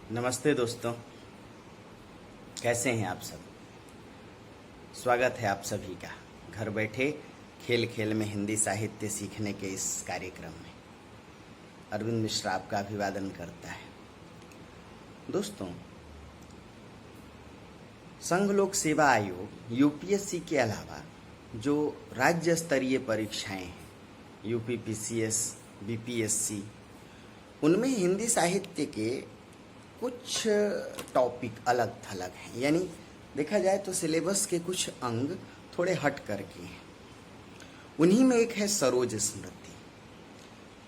नमस्ते दोस्तों, कैसे हैं आप सब। स्वागत है आप सभी का घर बैठे खेल खेल में हिंदी साहित्य सीखने के इस कार्यक्रम में। अरविंद मिश्रा आपका अभिवादन करता है। दोस्तों, संघ लोक सेवा आयोग यूपीएससी के अलावा जो राज्य स्तरीय परीक्षाएं हैं, यूपीपीसीएस, बीपीएससी, उनमें हिंदी साहित्य के कुछ टॉपिक अलग थलग हैं। यानी देखा जाए तो सिलेबस के कुछ अंग थोड़े हट करके हैं। उन्हीं में एक है सरोज स्मृति।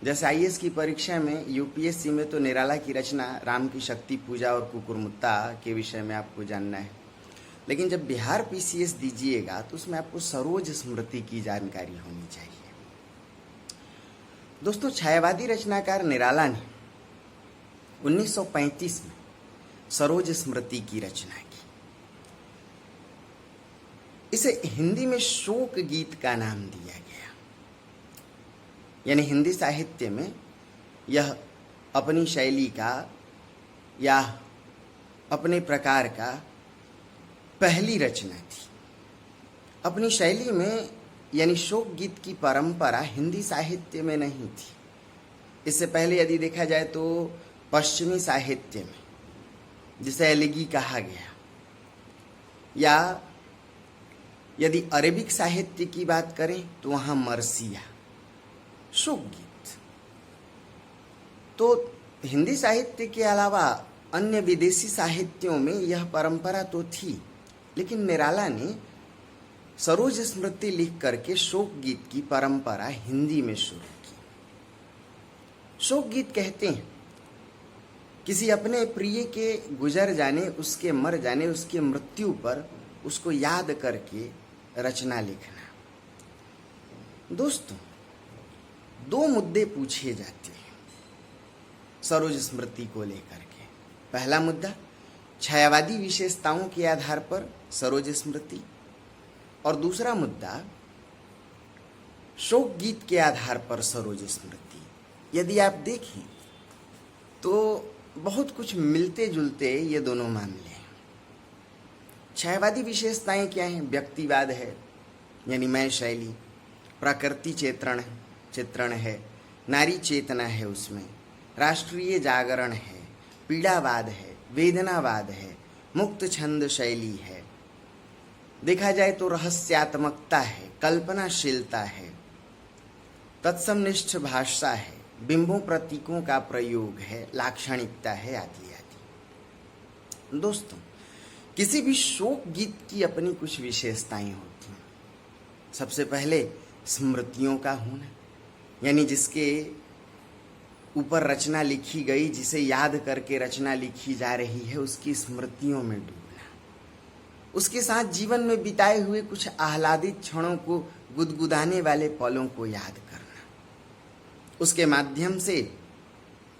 जैसे आईएएस की परीक्षा में, यूपीएससी में तो निराला की रचना राम की शक्ति पूजा और कुकुरमुत्ता के विषय में आपको जानना है, लेकिन जब बिहार पीसीएस दीजिएगा तो उसमें आपको सरोज स्मृति की जानकारी होनी चाहिए। दोस्तों, छायावादी रचनाकार निराला ने 1935 में सरोज स्मृति की रचना की। इसे हिंदी में शोक गीत का नाम दिया गया। यानी हिंदी साहित्य में यह अपनी शैली का या अपने प्रकार का पहली रचना थी। अपनी शैली में यानी शोक गीत की परंपरा हिंदी साहित्य में नहीं थी। इससे पहले यदि देखा जाए तो पश्चिमी साहित्य में, जिसे एलिगी कहा गया, या यदि अरेबिक साहित्य की बात करें तो वहां मरसिया, शोक गीत। तो हिंदी साहित्य के अलावा अन्य विदेशी साहित्यों में यह परंपरा तो थी, लेकिन निराला ने सरोज स्मृति लिख करके शोक गीत की परंपरा हिंदी में शुरू की। शोक गीत कहते हैं किसी अपने प्रिय के गुजर जाने, उसके मर जाने, उसकी मृत्यु पर उसको याद करके रचना लिखना। दोस्तों, दो मुद्दे पूछे जाते हैं सरोज स्मृति को लेकर के। पहला मुद्दा, छायावादी विशेषताओं के आधार पर सरोज स्मृति, और दूसरा मुद्दा, शोक गीत के आधार पर सरोज स्मृति। यदि आप देखें तो बहुत कुछ मिलते जुलते ये दोनों मामले हैं। छायावादी विशेषताएं क्या हैं? व्यक्तिवाद है, यानी मैं शैली, प्रकृति चित्रण है, नारी चेतना है, उसमें राष्ट्रीय जागरण है, पीड़ावाद है, वेदनावाद है, मुक्त छंद शैली है, देखा जाए तो रहस्यात्मकता है, कल्पनाशीलता है, तत्समनिष्ठ भाषा है, बिंबों प्रतीकों का प्रयोग है, लाक्षणिकता है, आदि आदि। दोस्तों, किसी भी शोक गीत की अपनी कुछ विशेषताएं होती हैं। सबसे पहले स्मृतियों का होना, यानी जिसके ऊपर रचना लिखी गई, जिसे याद करके रचना लिखी जा रही है, उसकी स्मृतियों में डूबना, उसके साथ जीवन में बिताए हुए कुछ आह्लादित क्षणों को, गुदगुदाने वाले पलों को याद करना, उसके माध्यम से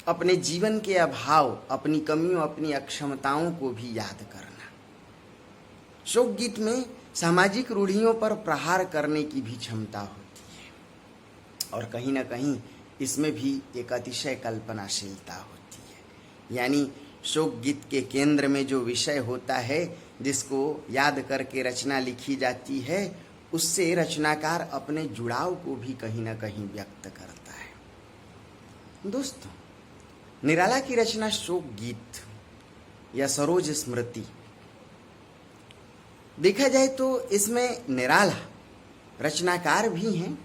अपने जीवन के अभाव, अपनी कमियों, अपनी अक्षमताओं को भी याद करना। शोक गीत में सामाजिक रूढ़ियों पर प्रहार करने की भी क्षमता होती है, और कहीं ना कहीं इसमें भी एक अतिशय कल्पनाशीलता होती है। यानी शोक गीत के केंद्र में जो विषय होता है, जिसको याद करके रचना लिखी जाती है, उससे रचनाकार अपने जुड़ाव को भी कहीं ना कहीं व्यक्त करता है। दोस्तों, निराला की रचना शोक गीत या सरोज स्मृति, देखा जाए तो इसमें निराला रचनाकार भी हैं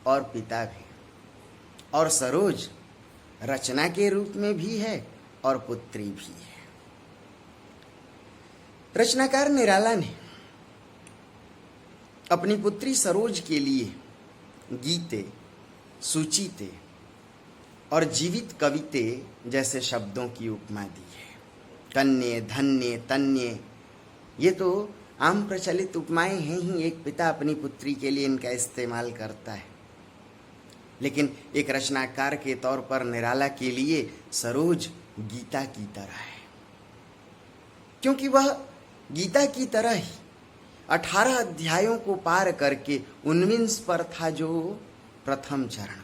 और पिता भी, और सरोज रचना के रूप में भी है और पुत्री भी है। रचनाकार निराला ने अपनी पुत्री सरोज के लिए गीते, सुचीते और जीवित कविते जैसे शब्दों की उपमा दी है। कन्ये, धन्य, तन्य, ये तो आम प्रचलित उपमाएं हैं ही। एक पिता अपनी पुत्री के लिए इनका इस्तेमाल करता है, लेकिन एक रचनाकार के तौर पर निराला के लिए सरोज गीता की तरह है, क्योंकि वह गीता की तरह ही 18 अध्यायों को पार करके 19 पर था जो प्रथम चरण,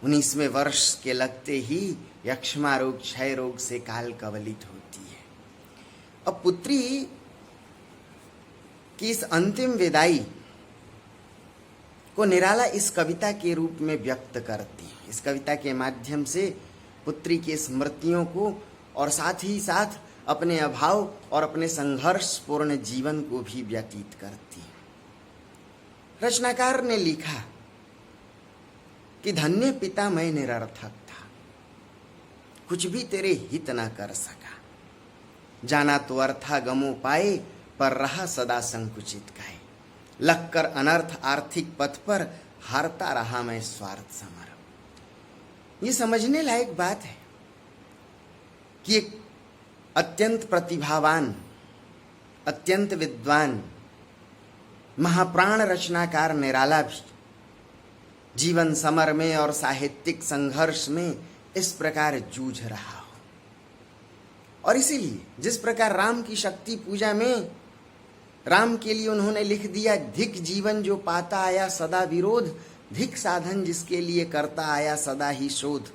19वें वर्ष के लगते ही यक्ष्मा रोग, क्षय रोग से काल कवलित होती है। अब पुत्री की इस अंतिम विदाई को निराला इस कविता के रूप में व्यक्त करती है। इस कविता के माध्यम से पुत्री की स्मृतियों को और साथ ही साथ अपने अभाव और अपने संघर्षपूर्ण जीवन को भी व्यतीत करती है। रचनाकार ने लिखा कि धन्य पिता मैं निरर्थक था, कुछ भी तेरे हित न कर सका। जाना तो अर्था गमो पाए, पर रहा सदा संकुचित काहे। लगकर अनर्थ आर्थिक पथ पर, हारता रहा मैं स्वार्थ समर। ये समझने लायक बात है कि एक अत्यंत प्रतिभावान, अत्यंत विद्वान महाप्राण रचनाकार निराला भी जीवन समर में और साहित्यिक संघर्ष में इस प्रकार जूझ रहा हो। और इसीलिए जिस प्रकार राम की शक्ति पूजा में राम के लिए उन्होंने लिख दिया, धिक जीवन जो पाता आया सदा विरोध, धिक साधन जिसके लिए करता आया सदा ही शोध।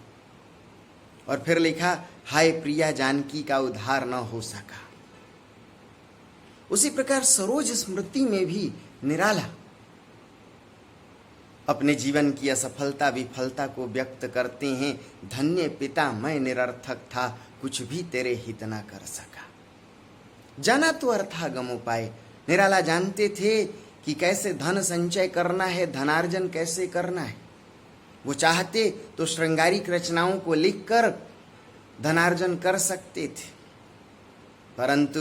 और फिर लिखा, हाय प्रिया जानकी का उद्धार न हो सका। उसी प्रकार सरोज स्मृति में भी निराला अपने जीवन की असफलता विफलता को व्यक्त करते हैं। धन्य पिता मैं निरर्थक था, कुछ भी तेरे हित न कर सका। जाना तो अर्था गमो पाए। निराला जानते थे कि कैसे धन संचय करना है, धनार्जन कैसे करना है। वो चाहते तो श्रृंगारिक रचनाओं को लिखकर धनार्जन कर सकते थे, परंतु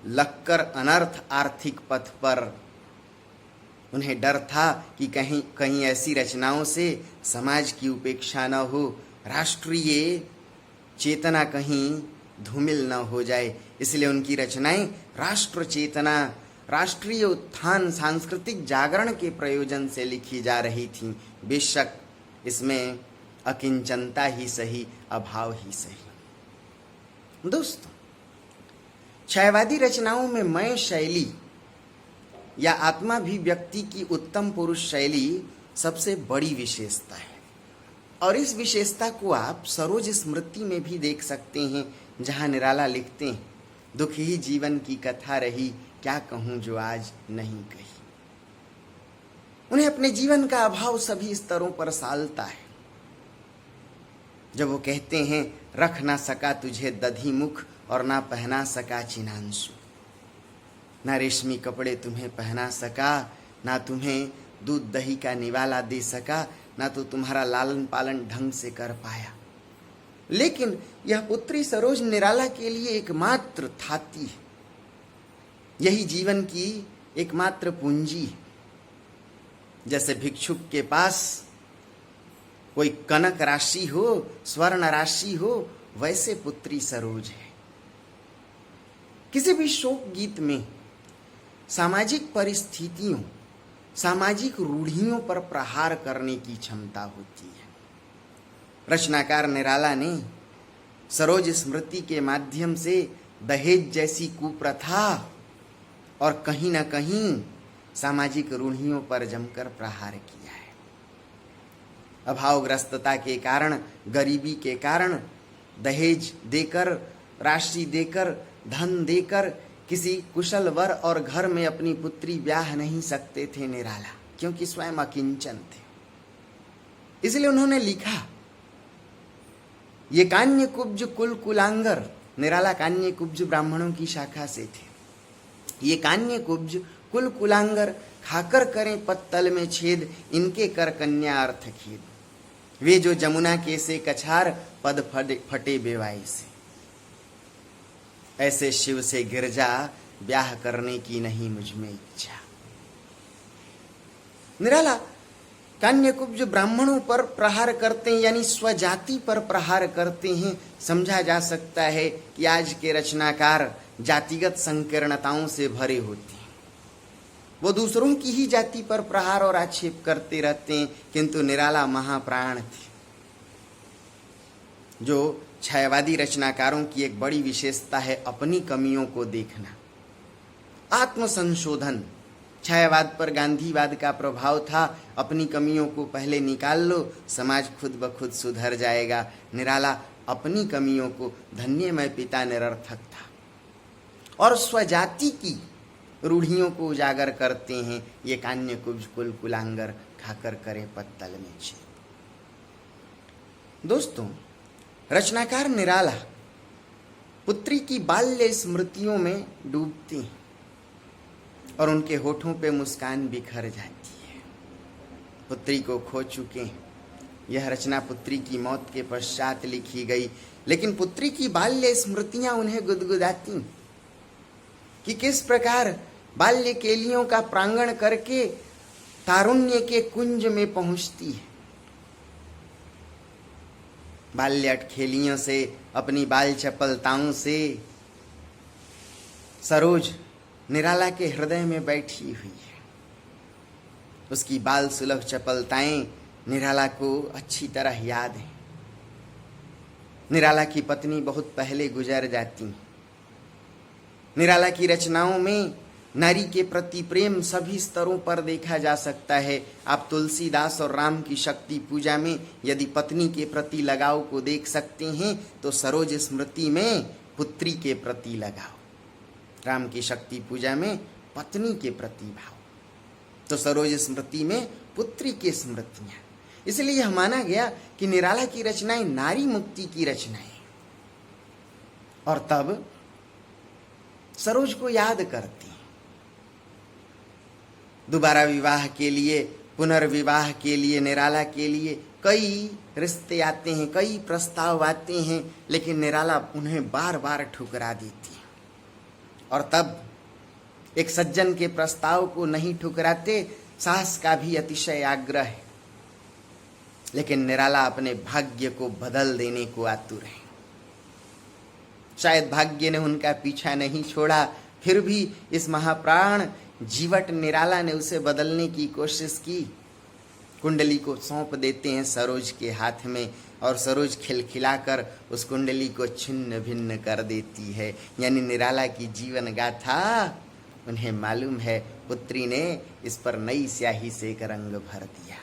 लगकर अनर्थ आर्थिक पथ पर उन्हें डर था कि कहीं ऐसी रचनाओं से समाज की उपेक्षा न हो, राष्ट्रीय चेतना कहीं धूमिल न हो जाए। इसलिए उनकी रचनाएं राष्ट्र चेतना, राष्ट्रीय उत्थान, सांस्कृतिक जागरण के प्रयोजन से लिखी जा रही थीं। बेशक इसमें अकिंचनता ही सही, अभाव ही सही। दोस्तों, छायावादी रचनाओं में मय शैली या आत्माभिव्यक्ति की उत्तम पुरुष शैली सबसे बड़ी विशेषता है। और इस विशेषता को आप सरोज स्मृति में भी देख सकते हैं, जहां निराला लिखते हैं, दुख ही जीवन की कथा रही, क्या कहूं जो आज नहीं कही। उन्हें अपने जीवन का अभाव सभी स्तरों पर सालता है। जब वो कहते हैं, रख ना सका तुझे दधी मुख और ना पहना सका चिनांशु, ना रेशमी कपड़े तुम्हें पहना सका, ना तुम्हें दूध दही का निवाला दे सका, ना तो तुम्हारा लालन पालन ढंग से कर पाया। लेकिन यह पुत्री सरोज निराला के लिए एकमात्र थाती है, यही जीवन की एकमात्र पूंजी है। जैसे भिक्षुक के पास कोई कनक राशि हो, स्वर्ण राशि हो, वैसे पुत्री सरोज है। किसी भी शोक गीत में सामाजिक परिस्थितियों, सामाजिक रूढ़ियों पर प्रहार करने की क्षमता होती है। रचनाकार निराला ने सरोज स्मृति के माध्यम से दहेज जैसी कुप्रथा और कहीं न कहीं सामाजिक रूढ़ियों पर जमकर प्रहार किया है। अभावग्रस्तता के कारण, गरीबी के कारण दहेज देकर, राशि देकर, धन देकर किसी कुशल वर और घर में अपनी पुत्री ब्याह नहीं सकते थे निराला, क्योंकि स्वयं अकिंचन थे। इसलिए उन्होंने लिखा, ये कान्य कुब्ज कुल कुलांगर, निराला कान्य कुब्ज ब्राह्मणों की शाखा से थे। ये कान्य कुब्ज कुल कुलांगर, खाकर करें पत्तल में छेद, इनके कर कन्या अर्थ खेद। वे जो जमुना के से कछार, पद फटे बेवाई से। ऐसे शिव से गिरजा, ब्याह करने की नहीं मुझ में इच्छा। निराला कान्यकुब्ज ब्राह्मणों पर प्रहार करते हैं, यानी स्वजाति पर प्रहार करते हैं। समझा जा सकता है कि आज के रचनाकार जातिगत संकीर्णताओं से भरे होते हैं, वो दूसरों की ही जाति पर प्रहार और आक्षेप करते रहते हैं, किंतु निराला महाप्राण थे। जो छायावादी रचनाकारों की एक बड़ी विशेषता है, अपनी कमियों को देखना, आत्मसंशोधन, छायावाद पर गांधीवाद का प्रभाव था, अपनी कमियों को पहले निकाल लो, समाज खुद ब खुद सुधर जाएगा। निराला अपनी कमियों को धन्यमय पिता निरर्थक था और स्वजाति की रूढ़ियों को उजागर करते हैं। ये कान्य कुब्ज कुल कुलांगर खाकर करे पत्तल में छेद। दोस्तों, रचनाकार निराला पुत्री की बाल्य स्मृतियों में डूबती हैं और उनके होठों पे मुस्कान बिखर जाती है। पुत्री को खो चुके हैं। यह रचना पुत्री की मौत के पश्चात लिखी गई, लेकिन पुत्री की बाल्य स्मृतियां उन्हें गुदगुदाती कि किस प्रकार बाल्य केलियों का प्रांगण करके तारुण्य के कुंज में पहुंचती है। बाल्य अटखेलियों से, अपनी बाल चपलताओं से सरोज निराला के हृदय में बैठी हुई है। उसकी बाल सुलभ चपलताएं निराला को अच्छी तरह याद है। निराला की पत्नी बहुत पहले गुजर जाती। निराला की रचनाओं में नारी के प्रति प्रेम सभी स्तरों पर देखा जा सकता है। आप तुलसीदास और राम की शक्ति पूजा में यदि पत्नी के प्रति लगाव को देख सकते हैं तो सरोज स्मृति में पुत्री के प्रति लगाव, राम की शक्ति पूजा में पत्नी के प्रति भाव, तो सरोज स्मृति में पुत्री की स्मृतियां। इसलिए यह माना गया कि निराला की रचनाएं नारी मुक्ति की रचनाएं, और तब सरोज को याद करती। दोबारा विवाह के लिए, पुनर्विवाह के लिए निराला के लिए कई रिश्ते आते हैं, कई प्रस्ताव आते हैं, लेकिन निराला उन्हें बार बार ठुकरा देती है। और तब एक सज्जन के प्रस्ताव को नहीं ठुकराते, सास का भी अतिशय आग्रह है, लेकिन निराला अपने भाग्य को बदल देने को आतुर है। शायद भाग्य ने उनका पीछा नहीं छोड़ा, फिर भी इस महाप्राण जीवट निराला ने उसे बदलने की कोशिश की। कुंडली को सौंप देते हैं सरोज के हाथ में, और सरोज खिलखिलाकर उस कुंडली को छिन्न भिन्न कर देती है। यानी निराला की जीवन गाथा उन्हें मालूम है, पुत्री ने इस पर नई स्याही से एक रंग भर दिया।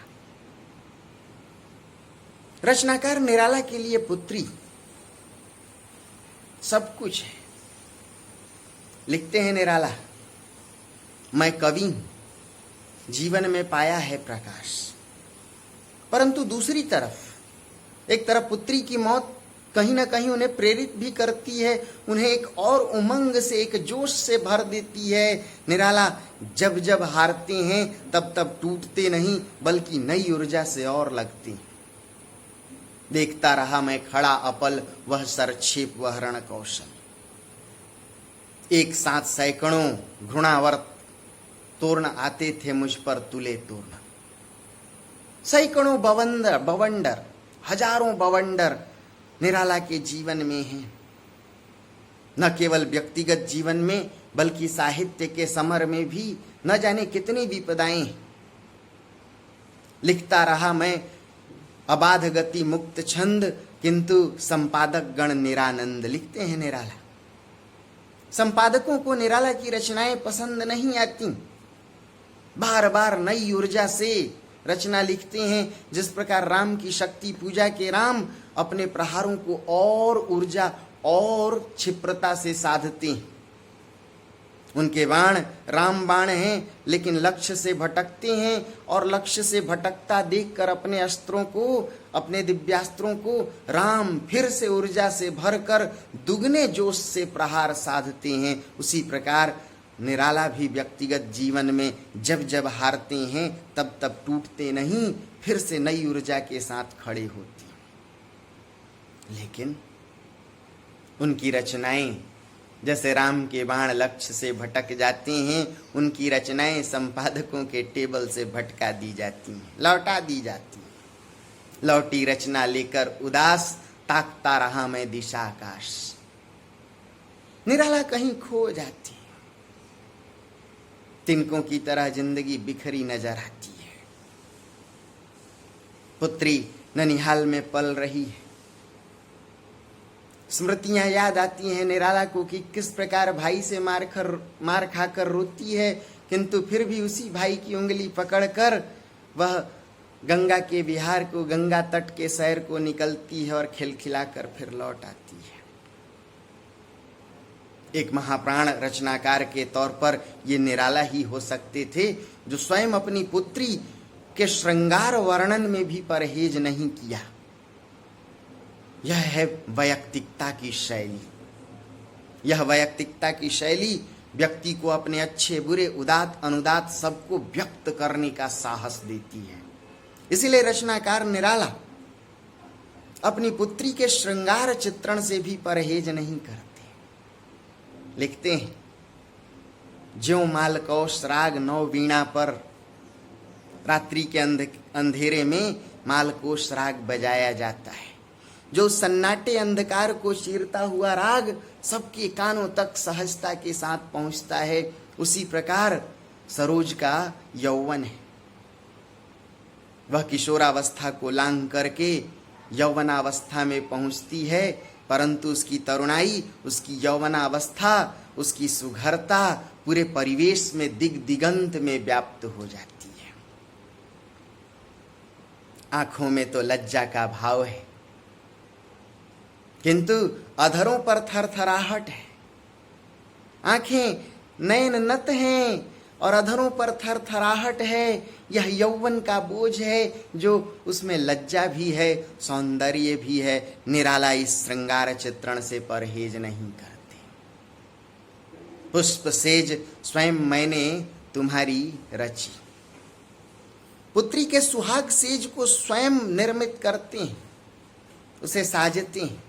रचनाकार निराला के लिए पुत्री सब कुछ है। लिखते हैं निराला, मैं कवि हूं, जीवन में पाया है प्रकाश। परंतु दूसरी तरफ, एक तरफ पुत्री की मौत कहीं ना कहीं उन्हें प्रेरित भी करती है, उन्हें एक और उमंग से, एक जोश से भर देती है। निराला जब जब हारते हैं तब तब टूटते नहीं, बल्कि नई ऊर्जा से और लगते। देखता रहा मैं खड़ा अपल, वह सरक्षेप वह रण कौशल। एक साथ सैकड़ों घृणावर्त तोरण आते थे मुझ पर तुले तोरण। सैकड़ों बवंडर, हजारों बवंडर निराला के जीवन में हैं। न केवल व्यक्तिगत जीवन में, बल्कि साहित्य के समर में भी न जाने कितनी विपदाएं। लिखता रहा मैं अबाध गति मुक्त छंद, किंतु संपादक गण निरानंद। लिखते हैं निराला, संपादकों को निराला की रचनाएं पसंद नहीं आती। बार बार नई ऊर्जा से रचना लिखते हैं। जिस प्रकार राम की शक्ति पूजा के राम अपने प्रहारों को और ऊर्जा और क्षिप्रता से साधते हैं। उनके बाण राम बाण हैं, लेकिन लक्ष्य से भटकते हैं, और लक्ष्य से भटकता देखकर अपने अस्त्रों को, अपने दिव्यास्त्रों को राम फिर से ऊर्जा से भरकर दुगने जोश से प्रहार साधते हैं। उसी प्रकार निराला भी व्यक्तिगत जीवन में जब जब हारते हैं तब तब टूटते नहीं, फिर से नई ऊर्जा के साथ खड़े होते हैं। लेकिन उनकी रचनाएं जैसे राम के बाण लक्ष्य से भटक जाते हैं, उनकी रचनाएं संपादकों के टेबल से भटका दी जाती हैं, लौटा दी जाती हैं। लौटी रचना लेकर उदास ताकता रहा मैं दिशा आकाश। निराला कहीं खो जाती है, तिनकों की तरह जिंदगी बिखरी नजर आती है। पुत्री ननिहाल में पल रही है। स्मृतियां याद आती हैं निराला को कि किस प्रकार भाई से मार खाकर रोती है, किंतु फिर भी उसी भाई की उंगली पकड़कर वह गंगा के विहार को, गंगा तट के सैर को निकलती है और खिलखिलाकर फिर लौट आती है। एक महाप्राण रचनाकार के तौर पर ये निराला ही हो सकते थे, जो स्वयं अपनी पुत्री के श्रृंगार वर्णन में भी परहेज नहीं किया। यह है वैयक्तिकता की शैली। यह वैयक्तिकता की शैली व्यक्ति को अपने अच्छे बुरे, उदात अनुदात सबको व्यक्त करने का साहस देती है। इसीलिए रचनाकार निराला अपनी पुत्री के श्रृंगार चित्रण से भी परहेज नहीं करते। लिखते हैं, ज्यों मालकोश राग नौ वीणा पर, रात्रि के अंधेरे में मालकोश राग बजाया जाता है। जो सन्नाटे अंधकार को चीरता हुआ राग सबके कानों तक सहजता के साथ पहुंचता है, उसी प्रकार सरोज का यौवन है। वह किशोरावस्था को लांघ करके यौवनावस्था में पहुंचती है, परंतु उसकी तरुणाई, उसकी यौवनावस्था, उसकी सुघरता पूरे परिवेश में दिगंत में व्याप्त हो जाती है। आंखों में तो लज्जा का भाव है, किंतु अधरों पर थरथराहट है। आंखें नयन नत हैं और अधरों पर थरथराहट है। यह यौवन का बोझ है, जो उसमें लज्जा भी है, सौंदर्य भी है। निराला इस श्रृंगार चित्रण से परहेज नहीं करते। पुष्प सेज स्वयं मैंने तुम्हारी रची। पुत्री के सुहाग सेज को स्वयं निर्मित करते हैं, उसे साजते हैं।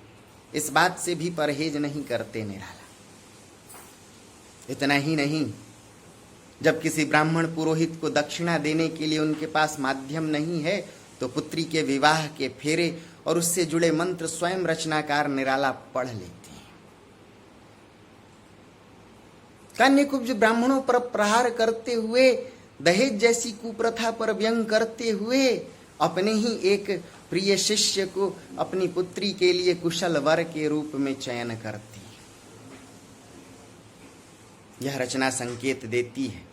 इस बात से भी परहेज नहीं करते निराला। इतना ही नहीं, जब किसी ब्राह्मण पुरोहित को दक्षिणा देने के लिए उनके पास माध्यम नहीं है, तो पुत्री के विवाह के फेरे और उससे जुड़े मंत्र स्वयं रचनाकार निराला पढ़ लेते हैं। कान्यकुब्ज ब्राह्मणों पर प्रहार करते हुए, दहेज जैसी कुप्रथा पर व्यंग करते हुए, अपने ही एक प्रिय शिष्य को अपनी पुत्री के लिए कुशल वर के रूप में चयन करती है। यह रचना संकेत देती है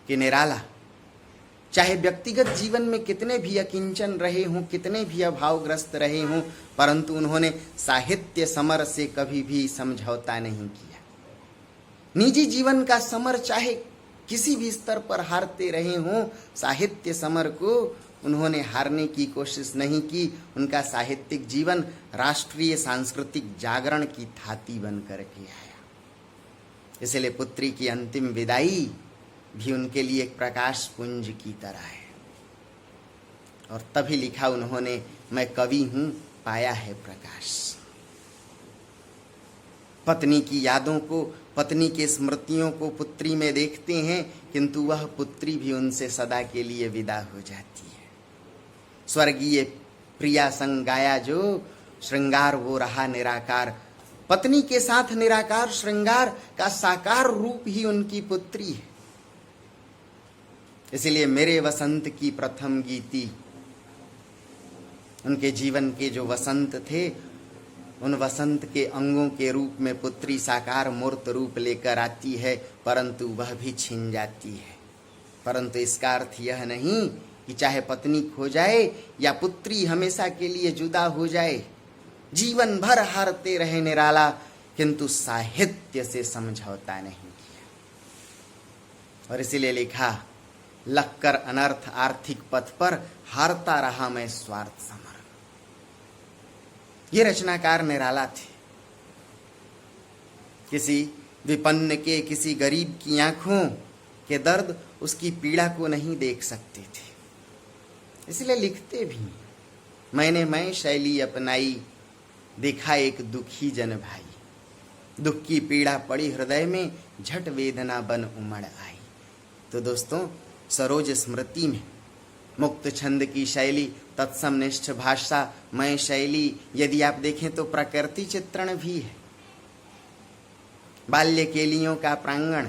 कि निराला चाहे व्यक्तिगत जीवन में कितने भी अकिंचन रहे हों, कितने भी अभावग्रस्त रहे हों, परंतु उन्होंने साहित्य समर से कभी भी समझौता नहीं किया। निजी जीवन का समर चाहे किसी भी स्तर पर हारते रहे हों, साहित्य समर को उन्होंने हारने की कोशिश नहीं की। उनका साहित्यिक जीवन राष्ट्रीय सांस्कृतिक जागरण की थाती बन करके आया। इसलिए पुत्री की अंतिम विदाई भी उनके लिए एक प्रकाश पुंज की तरह है। और तभी लिखा उन्होंने, मैं कवि हूं, पाया है प्रकाश। पत्नी की यादों को, पत्नी के स्मृतियों को पुत्री में देखते हैं, किंतु वह पुत्री भी उनसे सदा के लिए विदा हो जाती है। स्वर्गीय प्रिया संग गाया जो, श्रृंगार वो रहा निराकार। पत्नी के साथ निराकार श्रृंगार का साकार रूप ही उनकी पुत्री है। इसलिए मेरे वसंत की प्रथम गीति, उनके जीवन के जो वसंत थे, उन वसंत के अंगों के रूप में पुत्री साकार मूर्त रूप लेकर आती है, परंतु वह भी छिन जाती है। परंतु इसका अर्थ यह नहीं कि चाहे पत्नी खो जाए या पुत्री हमेशा के लिए जुदा हो जाए, जीवन भर हारते रहे निराला, किंतु साहित्य से समझौता नहीं किया। और इसीलिए लिखा, लक्कर अनर्थ आर्थिक पथ पर, हारता रहा मैं स्वार्थ समर। ये रचनाकार निराला थे। किसी विपन्न के, किसी गरीब की आंखों के दर्द, उसकी पीड़ा को नहीं देख सकते थे। इसलिए लिखते भी, मैं शैली अपनाई, देखा एक दुखी जन भाई। दुख की पीड़ा पड़ी हृदय में, झट वेदना बन उमड़ आई। तो दोस्तों, सरोज स्मृति में मुक्त छंद की शैली, तत्समनिष्ठ भाषा, मैं शैली, यदि आप देखें तो प्रकृति चित्रण भी है। बाल्य केलियों का प्रांगण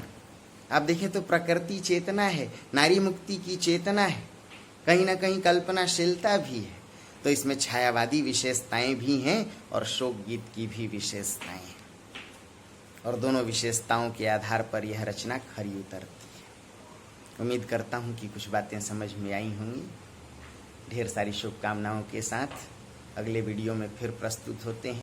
आप देखें तो प्रकृति चेतना है, नारी मुक्ति की चेतना है, कहीं ना कहीं कल्पनाशीलता भी है। तो इसमें छायावादी विशेषताएं भी हैं और शोक गीत की भी विशेषताएं हैं। और दोनों विशेषताओं के आधार पर यह रचना खरी उतरती है। उम्मीद करता हूँ कि कुछ बातें समझ में आई होंगी। ढेर सारी शुभकामनाओं के साथ अगले वीडियो में फिर प्रस्तुत होते हैं।